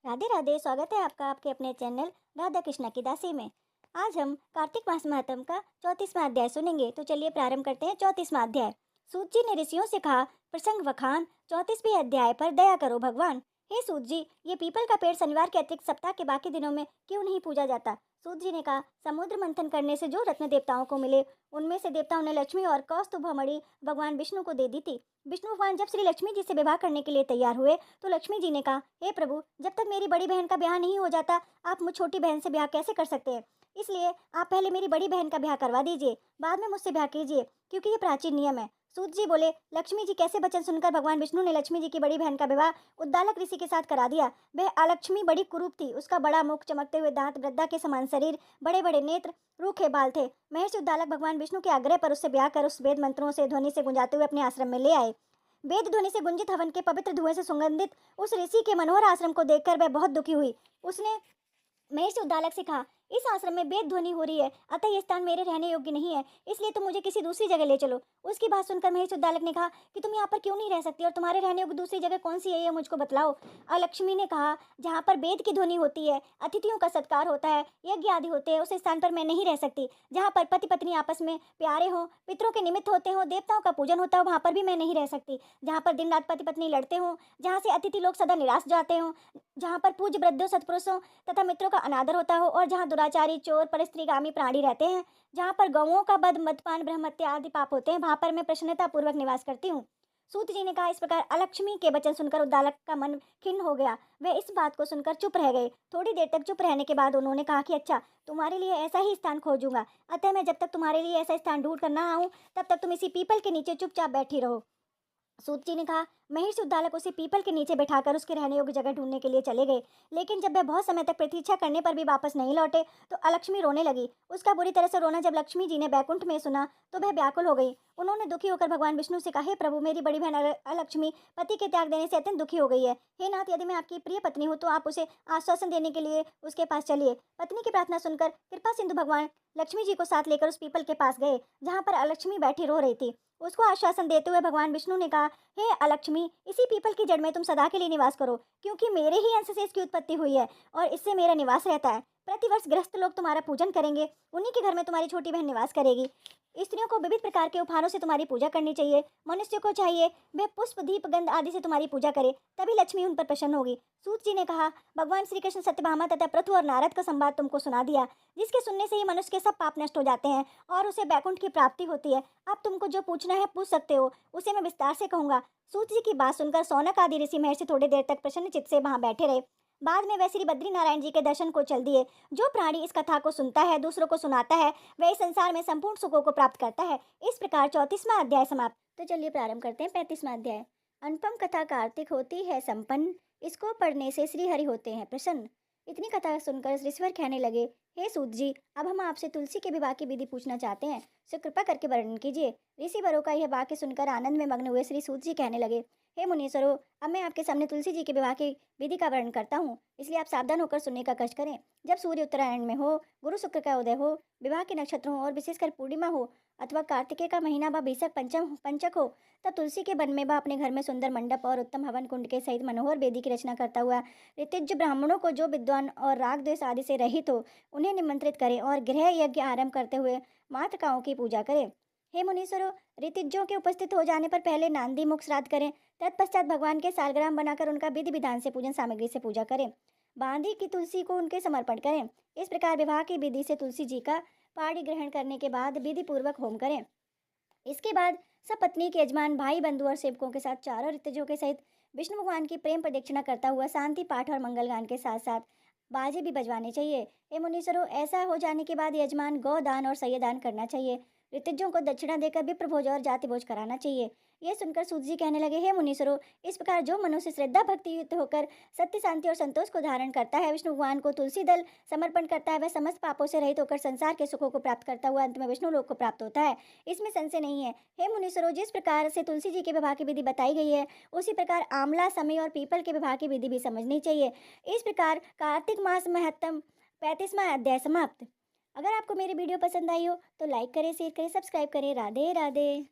राधे राधे। स्वागत है आपका आपके अपने चैनल राधा कृष्णा की दासी में। आज हम कार्तिक मास महात्म का 34वां अध्याय सुनेंगे। तो चलिए प्रारंभ करते हैं। 34वां अध्याय। सूत जी ने ऋषियों से कहा, प्रसंग वखान 34वें अध्याय पर दया करो भगवान। हे सूत जी, ये पीपल का पेड़ शनिवार के अतिरिक्त सप्ताह के बाकी दिनों में क्यों नहीं पूजा जाता? सूत जी ने कहा, समुद्र मंथन करने से जो रत्न देवताओं को मिले उनमें से देवताओं ने लक्ष्मी और कौस्तुभमणि भगवान विष्णु को दे दी थी। विष्णु भगवान जब श्री लक्ष्मी जी से विवाह करने के लिए तैयार हुए तो लक्ष्मी जी ने कहा, हे प्रभु, जब तक मेरी बड़ी बहन का ब्याह नहीं हो जाता आप मुझ छोटी बहन से ब्याह कैसे कर सकते हैं? इसलिए आप पहले मेरी बड़ी बहन का ब्याह करवा दीजिए, बाद में मुझसे ब्याह कीजिए, क्योंकि ये प्राचीन नियम है। सूत जी बोले, लक्ष्मी जी कैसे वचन सुनकर भगवान विष्णु ने लक्ष्मी जी की बड़ी बहन का विवाह उद्दालक ऋषि के साथ करा दिया। वह अलक्ष्मी बड़ी कुरूप थी। उसका बड़ा मुख, चमकते हुए दांत, वृद्धा के समान शरीर, बड़े बड़े नेत्र, रूखे बाल थे। महर्षि उद्दालक भगवान विष्णु के आग्रह पर उससे ब्याह कर उस वेद मंत्रों से ध्वनि से गुंजाते हुए अपने आश्रम में ले आए। वेद ध्वनि से गुंजित हवन के पवित्र धुएं से सुगंधित उस ऋषि के मनोहर आश्रम को देखकर वह बहुत दुखी हुई। उसने महेश उद्दालक से कहा, इस आश्रम में वेद ध्वनि हो रही है, अतः यह स्थान मेरे रहने योग्य नहीं है, इसलिए तुम मुझे किसी दूसरी जगह ले चलो। उसकी बात सुनकर महेश उद्दालक ने कहा कि तुम यहाँ पर क्यों नहीं रह सकती और तुम्हारे रहने योग्य दूसरी जगह कौन सी है, यह मुझको बतलाओ। अलक्ष्मी ने कहा, जहाँ पर वेद की ध्वनि होती है, अतिथियों का सत्कार होता है, यज्ञ आदि होते हैं, उस स्थान पर मैं नहीं रह सकती। जहाँ पर पति पत्नी आपस में प्यारे हों, पितरों के निमित्त होते हों, देवताओं का पूजन होता हो, वहाँ पर भी मैं नहीं रह सकती। जहाँ पर दिन रात पति पत्नी लड़ते हों, जहाँ से अतिथि लोग सदा निराश जाते हों, जहाँ पर पूज्य वृद्धों, सत्पुरुषों तथा मित्रों का अनादर होता हो, और जहाँ दुराचारी, चोर, परस्त्रीगामी प्राणी रहते हैं, जहाँ पर गौओं का बध, मदपान, ब्रह्मत्या आदि पाप होते हैं, वहां पर मैं प्रसन्नता पूर्वक निवास करती हूँ। सूत जी ने कहा। इस प्रकार अलक्ष्मी के वचन सुनकर उद्दालक का मन खिन्न हो गया। वे इस बात को सुनकर चुप रह गए। थोड़ी देर तक चुप रहने के बाद उन्होंने कहा कि अच्छा, तुम्हारे लिए ऐसा ही स्थान खोजूंगा, अतः मैं जब तक तुम्हारे लिए ऐसा स्थान ढूंढ कर ना आऊं तब तक तुम इसी पीपल के नीचे चुपचाप बैठी रहो। सूत जी ने कहा। महेश उद्दालक उसे पीपल के नीचे बैठाकर उसके रहने योग्य जगह ढूंढने के लिए चले गए, लेकिन जब वह बहुत समय तक प्रतीक्षा करने पर भी वापस नहीं लौटे तो अलक्ष्मी रोने लगी। उसका बुरी तरह से रोना जब लक्ष्मी जी ने बैकुंठ में सुना तो वह व्याकुल हो गई। उन्होंने दुखी होकर भगवान विष्णु से कहा, हे प्रभु, मेरी बड़ी बहन अलक्ष्मी पति के त्याग देने से अत्यंत दुखी हो गई है। हे नाथ, यदि मैं आपकी प्रिय पत्नी हूँ तो आप उसे आश्वासन देने के लिए उसके पास चलिए। पत्नी की प्रार्थना सुनकर कृपा सिंधु भगवान लक्ष्मी जी को साथ लेकर उस पीपल के पास गए जहाँ पर अलक्ष्मी बैठी रो रही थी। उसको आश्वासन देते हुए भगवान विष्णु ने कहा, हे अलक्ष्मी, इसी पीपल की जड़ में तुम सदा के लिए निवास करो, क्योंकि मेरे ही अंश से इसकी उत्पत्ति हुई है और इससे मेरा निवास रहता है। प्रतिवर्ष गृहस्थ लोग तुम्हारा पूजन करेंगे, उन्हीं के घर में तुम्हारी छोटी बहन निवास करेगी। स्त्रियों को विविध प्रकार के उपहारों से तुम्हारी पूजा करनी चाहिए। मनुष्य को चाहिए वह पुष्प, दीप, गंध आदि से तुम्हारी पूजा करे, तभी लक्ष्मी उन पर प्रसन्न होगी। सूत जी ने कहा, भगवान श्री कृष्ण सत्यभामा तथा पृथु और नारद का संवाद तुमको सुना दिया, जिसके सुनने से ही मनुष्य के सब पाप नष्ट हो जाते हैं और उसे बैकुंठ की प्राप्ति होती है। अब तुमको जो पूछना है पूछ सकते हो, उसे मैं विस्तार से कहूंगा। सूत जी की बात सुनकर सौनक आदि ऋषि महर्षि थोड़ी देर तक प्रसन्न चित्त से वहां बैठे रहे। बाद में वह श्री बद्री नारायण जी के दर्शन को चल दिए। जो प्राणी इस कथा को सुनता है, दूसरों को सुनाता है, वह इस संसार में संपूर्ण सुखों को प्राप्त करता है। इस प्रकार 34वां अध्याय समाप्त। तो चलिए प्रारंभ करते हैं 35वां अध्याय। अनुपम कथा कार्तिक होती है संपन्न, इसको पढ़ने से श्री हरि होते हैं प्रसन्न। इतनी कथा सुनकर ऋषिवर कहने लगे, हे सूत जी, अब हम आपसे तुलसी के विवाह की विधि पूछना चाहते हैं, सो कृपा करके वर्णन कीजिए। ऋषिवरों का यह वाक्य सुनकर आनंद में मग्न हुए श्री सूत जी कहने लगे, हे मुनीश्वरों, अब मैं आपके सामने तुलसी जी के विवाह की विधि का वर्णन करता हूँ, इसलिए आप सावधान होकर सुनने का कष्ट करें। जब सूर्य उत्तरायण में हो, गुरु शुक्र का उदय हो, विवाह के नक्षत्र हो और विशेषकर पूर्णिमा हो अथवा कार्तिकेय का महीना व बीसक पंचक हो, तब तुलसी के वन में व अपने घर में सुंदर मंडप और उत्तम हवन कुंड के सहित मनोहर वेदी की रचना करता हुआ ऋतिज ब्राह्मणों को, जो विद्वान और राग द्वेष आदि से रहित हो, उन्हें निमंत्रित करें और गृह यज्ञ आरंभ करते हुए मातृकाओं की पूजा करें। हे मुनीश्वरों, ऋतिज्यों के उपस्थित हो जाने पर पहले नांदी मुख श्राद्ध करें, तत्पश्चात भगवान के सालग्राम बनाकर उनका विधि विधान से पूजन सामग्री से पूजा करें। बांधी की तुलसी को उनके समर्पण करें। इस प्रकार विवाह की विधि से तुलसी जी का पाणी ग्रहण करने के बाद विधि पूर्वक होम करें। इसके बाद सब पत्नी के यजमान, भाई, बंधु और सेवकों के साथ चारों ऋतुजों के सहित विष्णु भगवान की प्रेम प्रदक्षिणा करता हुआ शांति पाठ और मंगल गान के साथ साथ बाजे भी बजवाने चाहिए। हे मुनीश्वरों, ऐसा हो जाने के बाद यजमान गौदान और सय्यदान करना चाहिए। ऋतुजों को दक्षिणा देकर विप्र भोज और जाति भोज कराना चाहिए। यह सुनकर सूत जी कहने लगे, हे मुनीश्वरों, इस प्रकार जो मनुष्य श्रद्धा भक्ति युक्त होकर सत्य, शांति और संतोष को धारण करता है, विष्णु भगवान को तुलसी दल समर्पण करता है, वह समस्त पापों से रहित होकर संसार के सुखों को प्राप्त करता हुआ अंत में विष्णु लोक को प्राप्त होता है। इसमें संशय नहीं है। हे मुनीश्वरों, जिस प्रकार से तुलसी जी के विवाह की विधि बताई गई है, उसी प्रकार आंवला, समय और पीपल के विवाह की विधि भी समझनी चाहिए। इस प्रकार कार्तिक मास महत्तम 35वां अध्याय समाप्त। अगर आपको मेरी वीडियो पसंद आई हो तो लाइक करें, शेयर करें, सब्सक्राइब करें। राधे राधे।